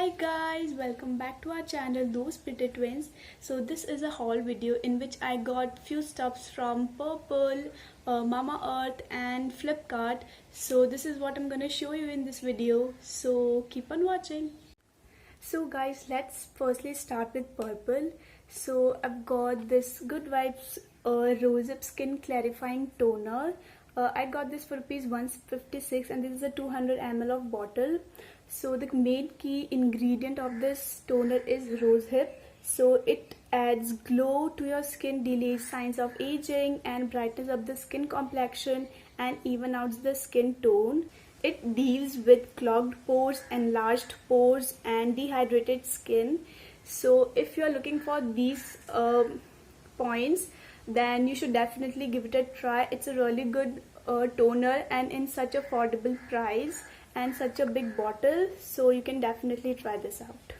Hi guys, welcome back to our channel Those Pretty Twins. So this is a haul video in which I got few stuffs from Purple, Mama Earth and Flipkart. So this is what I'm gonna show you in this video. So keep on watching. So guys, let's firstly start with Purple. So I've got this Good Vibes Rosehip Skin Clarifying Toner. I got this for rupees 156 and this is a 200 ml of bottle. So the main key ingredient of this toner is rosehip. So it adds glow to your skin, delays signs of aging and brightens up the skin complexion and even out the skin tone. It deals with clogged pores, enlarged pores and dehydrated skin. So if you are looking for these points, then you should definitely give it a try. It's a really good toner and in such affordable price and such a big bottle, so you can definitely try this out.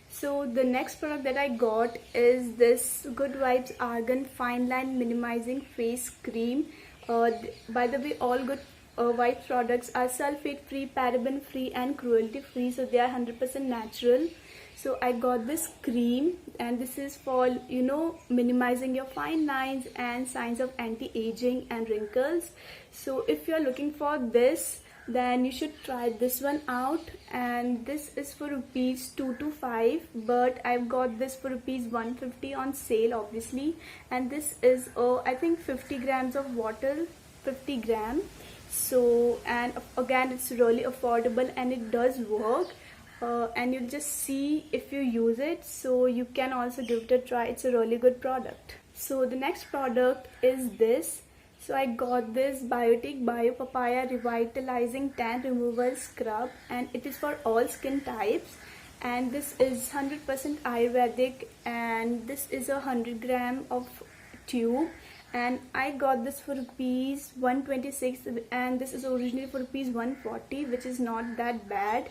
So the next product that I got is this Good Vibes Argan Fine Line Minimizing Face Cream. By the way, all Good Vibes products are sulfate free, paraben free and cruelty free, so they are 100% natural. So I got this cream and this is for, minimizing your fine lines and signs of anti-aging and wrinkles. So if you're looking for this, then you should try this one out, and this is for rupees 225, but I've got this for rupees 150 on sale obviously. And this is I think 50 grams of water, 50 gram. So, and again, it's really affordable and it does work. And you'll just see if you use it, so you can also give it a try. It's a really good product. So the next product is this. So I got this Biotic Bio Papaya Revitalizing Tan Removal Scrub, and it is for all skin types, and this is 100% Ayurvedic, and this is a 100 gram of tube, and I got this for rupees 126 and this is originally for rupees 140, which is not that bad.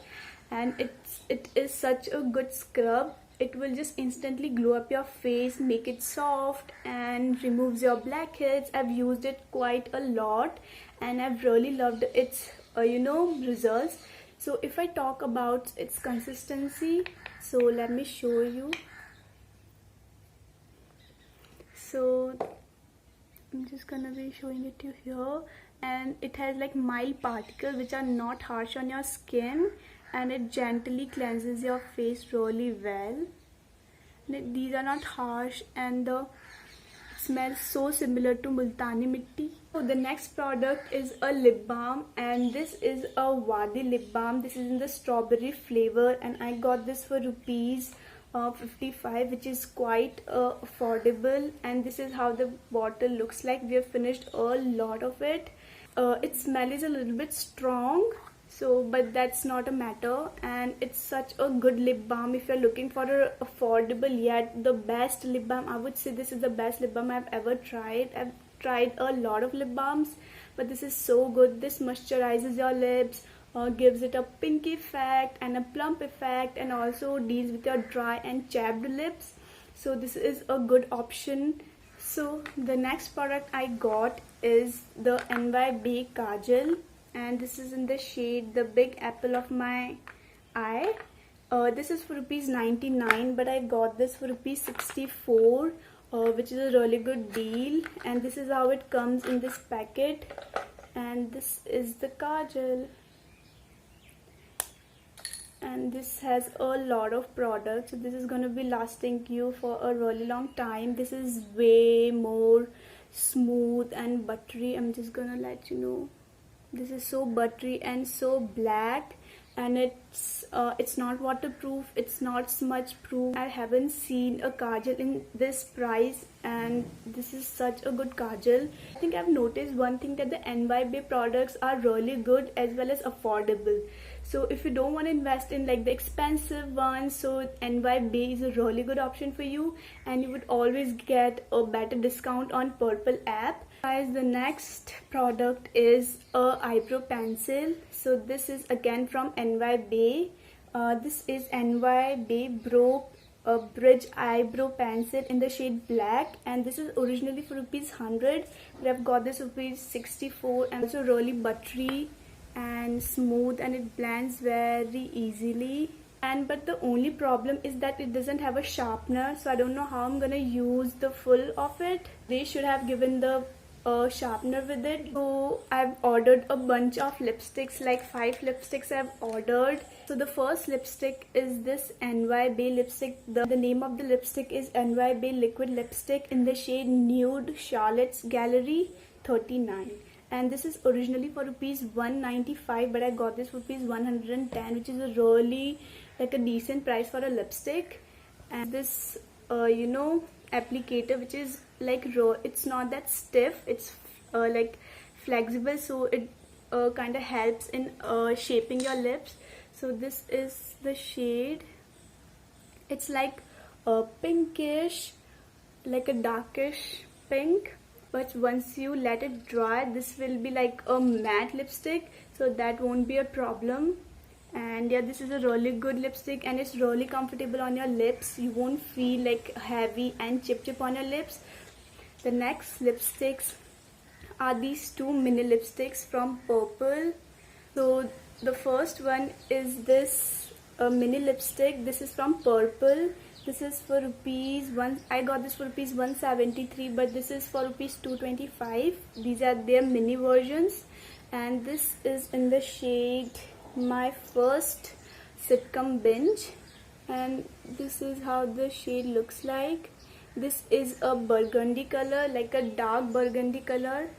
And it is such a good scrub. It will just instantly glow up your face, make it soft and removes your blackheads. I've used it quite a lot and I've really loved its results. So if I talk about its consistency, so let me show you. So I'm just gonna be showing it to you here, and it has like mild particles which are not harsh on your skin, and it gently cleanses your face really well. These are not harsh and the smell so similar to Multani Mitti. So the next product is a lip balm, and this is a Wadi lip balm. This is in the strawberry flavor and I got this for rupees 55, which is quite affordable, and this is how the bottle looks like. We have finished a lot of it. Its smell is a little bit strong, so but that's not a matter, and it's such a good lip balm. If you're looking for a affordable yet the best lip balm, I would say this is the best lip balm I've ever tried. I've tried a lot of lip balms, but this is so good. This moisturizes your lips, gives it a pink effect and a plump effect, and also deals with your dry and chapped lips. So this is a good option. So the next product I got is the NYB Kajal, and this is in the shade The Big Apple of My Eye. This is for rupees 99, but I got this for rupees 64, which is a really good deal. And this is how it comes in this packet, and this is the Kajal. And this has a lot of products, so this is going to be lasting you for a really long time. This is way more smooth and buttery. I'm just gonna let you know, this is so buttery and so black, and it's not waterproof, it's not smudge proof. I haven't seen a kajal in this price, and this is such a good kajal. I think I've noticed one thing, that the NYB products are really good as well as affordable. So if you don't want to invest in like the expensive ones, so NYB is a really good option for you, and you would always get a better discount on Purple app. Guys, the next product is a eyebrow pencil. So this is again from NYB. This is NYB Bridge Eyebrow Pencil in the shade black, and this is originally for rupees 100, but I've got this rupees 64, and also really buttery and smooth, and it blends very easily. And but the only problem is that it doesn't have a sharpener, so I don't know how I'm gonna use the full of it. They should have given the sharpener with it. So I've ordered a bunch of lipsticks, like 5 lipsticks I've ordered. So the first lipstick is this NY Bay lipstick. The name of the lipstick is NY Bay liquid lipstick in the shade Nude Charlotte's Gallery 39. And this is originally for rupees 195, but I got this for rupees 110, which is a really like a decent price for a lipstick. And this applicator, which is like it's not that stiff, it's like flexible, so it kind of helps in shaping your lips. So this is the shade. It's like a pinkish, like a darkish pink, but once you let it dry, this will be like a matte lipstick, so that won't be a problem. And yeah, this is a really good lipstick and it's really comfortable on your lips. You won't feel like heavy and chip on your lips. The next lipsticks are these 2 mini lipsticks from Purple. So the first one is this mini lipstick. This is from Purple. This is for rupees 1. I got this for rupees 173, but this is for rupees 225. These are their mini versions, and this is in the shade My First Sitcom Binge, and this is how the shade looks like. This is a burgundy color, like a dark burgundy color.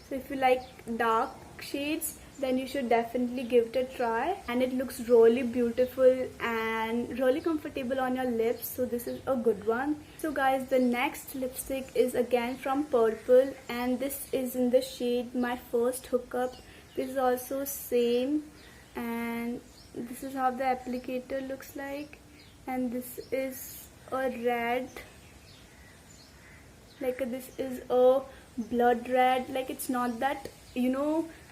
So if you like dark shades, then you should definitely give it a try, and it looks really beautiful and really comfortable on your lips, so this is a good one. So guys, the next lipstick is again from Purple, and this is in the shade My First Hookup. This is also same, and this is how the applicator looks like. And this is a red, like this is a blood red, like it's not that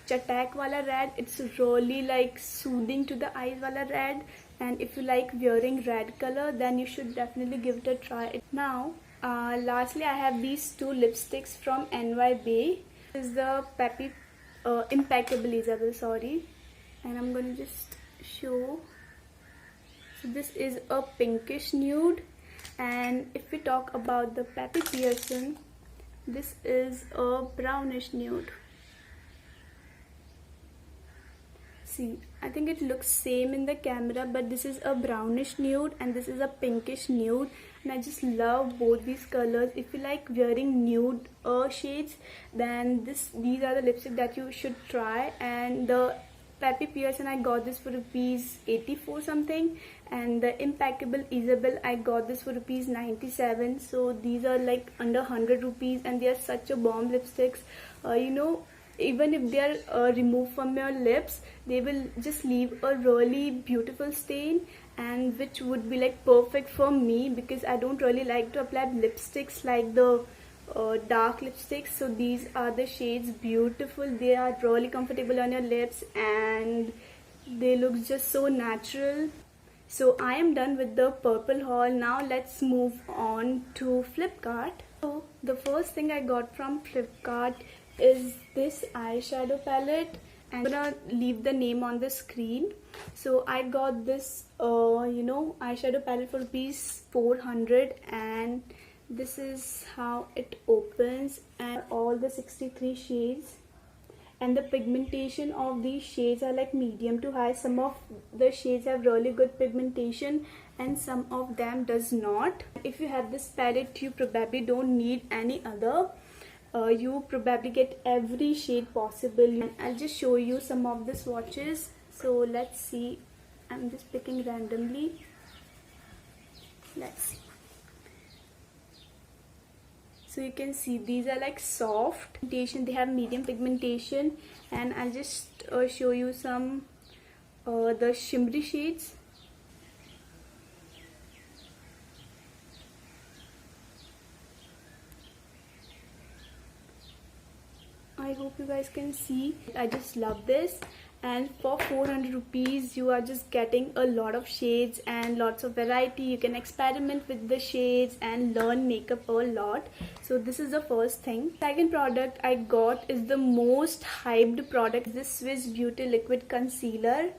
chatak wala red, it's really like soothing to the eyes wala red. And if you like wearing red color, then you should definitely give it a try. Now lastly, I have these 2 lipsticks from NY Bay. This is the Peppy Impeccable Isabel, sorry, and I'm gonna just show. So this is a pinkish nude, and if we talk about the Peppy Pearson, this is a brownish nude. See, I think it looks same in the camera, but this is a brownish nude and this is a pinkish nude, and I just love both these colors. If you like wearing nude shades, then these are the lipstick that you should try. And the Peppy Pearson, I got this for rupees 84 something, and the Impeccable Isabel, I got this for rupees 97. So these are like under 100 rupees, and they are such a bomb lipsticks. Even if they are removed from your lips, they will just leave a really beautiful stain, and which would be like perfect for me, because I don't really like to apply lipsticks like the dark lipsticks. So these are the shades, beautiful. They are really comfortable on your lips and they look just so natural. So I am done with the Purple haul. Now let's move on to Flipkart. So the first thing I got from Flipkart is this eyeshadow palette, and I'm gonna leave the name on the screen. So I got this eyeshadow palette for rupees 400, and this is how it opens, and all the 63 shades, and the pigmentation of these shades are like medium to high. Some of the shades have really good pigmentation and some of them does not. If you have this palette, you probably don't need any other. You probably get every shade possible, and I'll just show you some of the swatches. So let's see, I'm just picking randomly. Let's see. So you can see these are like soft pigmentation, they have medium pigmentation, and I'll just show you some the shimmery shades. I hope you guys can see. I just love this, and for 400 rupees you are just getting a lot of shades and lots of variety. You can experiment with the shades and learn makeup a lot. So this is the first thing. Second product I got is the most hyped product, this Swiss Beauty Liquid Concealer.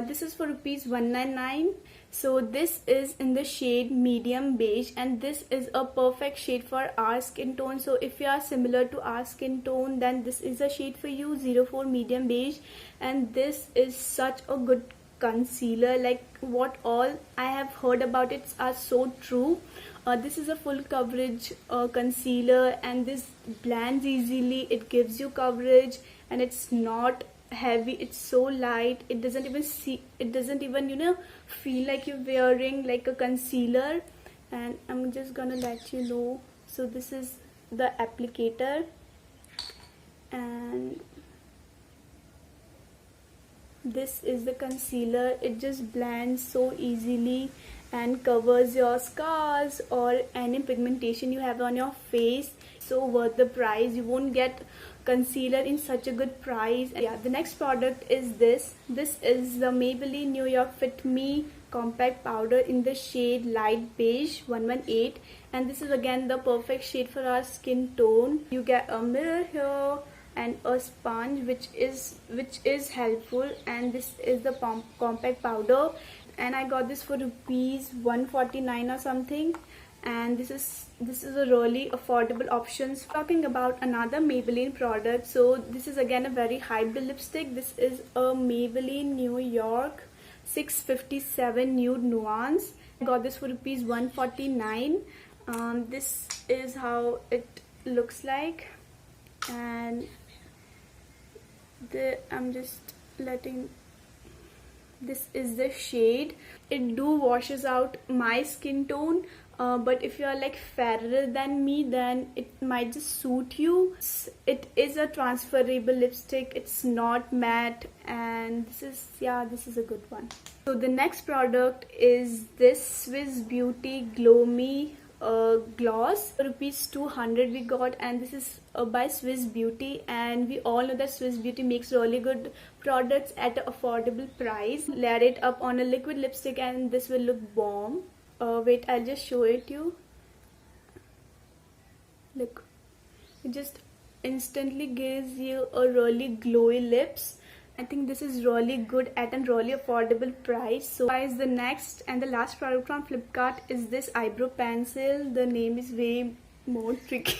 This is for rupees 199. So this is in the shade medium beige, and this is a perfect shade for our skin tone. So if you are similar to our skin tone, then this is a shade for you, 04 medium beige. And this is such a good concealer. Like, what all I have heard about it are so true. This is a full coverage concealer, and this blends easily. It gives you coverage, and it's not heavy. It's so light. It doesn't even feel like you're wearing like a concealer. And I'm just gonna let you know. So this is the applicator, and this is the concealer. It just blends so easily and covers your scars or any pigmentation you have on your face. So worth the price. You won't get concealer in such a good price. Yeah, the next product is this. This is the Maybelline New York Fit Me compact powder in the shade light beige 118, and this is again the perfect shade for our skin tone. You get a mirror here and a sponge, which is helpful, and this is the compact powder, and I got this for rupees 149 or something. And this is a really affordable options. Talking about another Maybelline product, so this is again a very hybrid lipstick. This is a Maybelline New York 657 Nude Nuance. I got this for rupees 149. This is how it looks like, and I'm just letting. This is the shade. It do washes out my skin tone, but if you are like fairer than me, then it might just suit you. It is a transferable lipstick. It's not matte, and this is a good one. So the next product is this Swiss Beauty Glow Me gloss. Rupees 200 we got, and this is by Swiss Beauty, and we all know that Swiss Beauty makes really good products at an affordable price. Layer it up on a liquid lipstick, and this will look bomb. Wait, I'll just show it you. Look, it just instantly gives you a really glowy lips. I think this is really good at a really affordable price. So guys, the next and the last product from Flipkart is this eyebrow pencil. The name is way more tricky.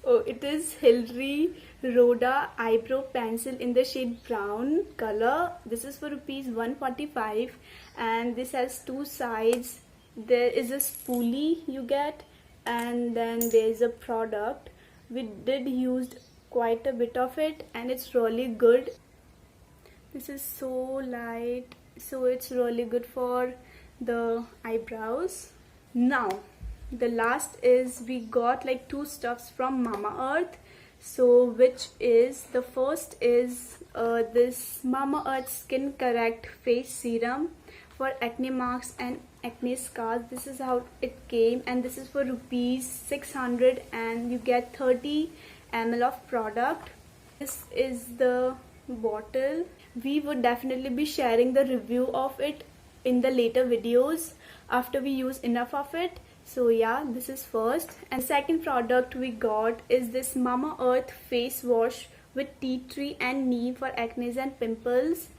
Oh, it is Hilary Rhoda eyebrow pencil in the shade brown color. This is for rupees 145, and this has two sides. There is a spoolie you get, and then there is a product. We did use quite a bit of it, and it's really good. This is so light, so it's really good for the eyebrows. Now the last is we got like two stuffs from Mamaearth. So which is the first is this Mamaearth Skin Correct face serum for acne marks and acne scars. This is how it came, and this is for rupees 600, and you get 30 ml of product. This is the bottle. We would definitely be sharing the review of it in the later videos after we use enough of it. So yeah, this is first. And second product we got is this Mamaearth face wash with tea tree and neem for acne and pimples.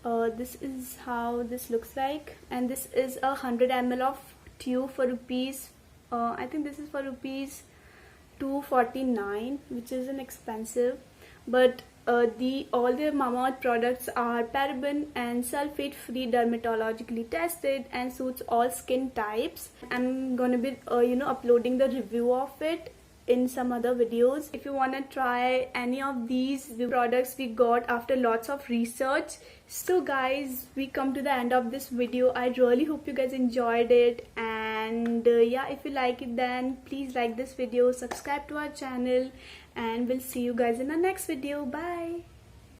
This is how this looks like, and this is 100 ml of tube for rupees I think this is for rupees 249, which is inexpensive. But all the Mamaearth products are paraben and sulfate free, dermatologically tested, and suits all skin types. I'm gonna be uploading the review of it in some other videos. If you want to try any of these products we got after lots of research. So guys, we come to the end of this video. I really hope you guys enjoyed it, and yeah, if you like it, then please like this video, subscribe to our channel, and we'll see you guys in the next video. Bye.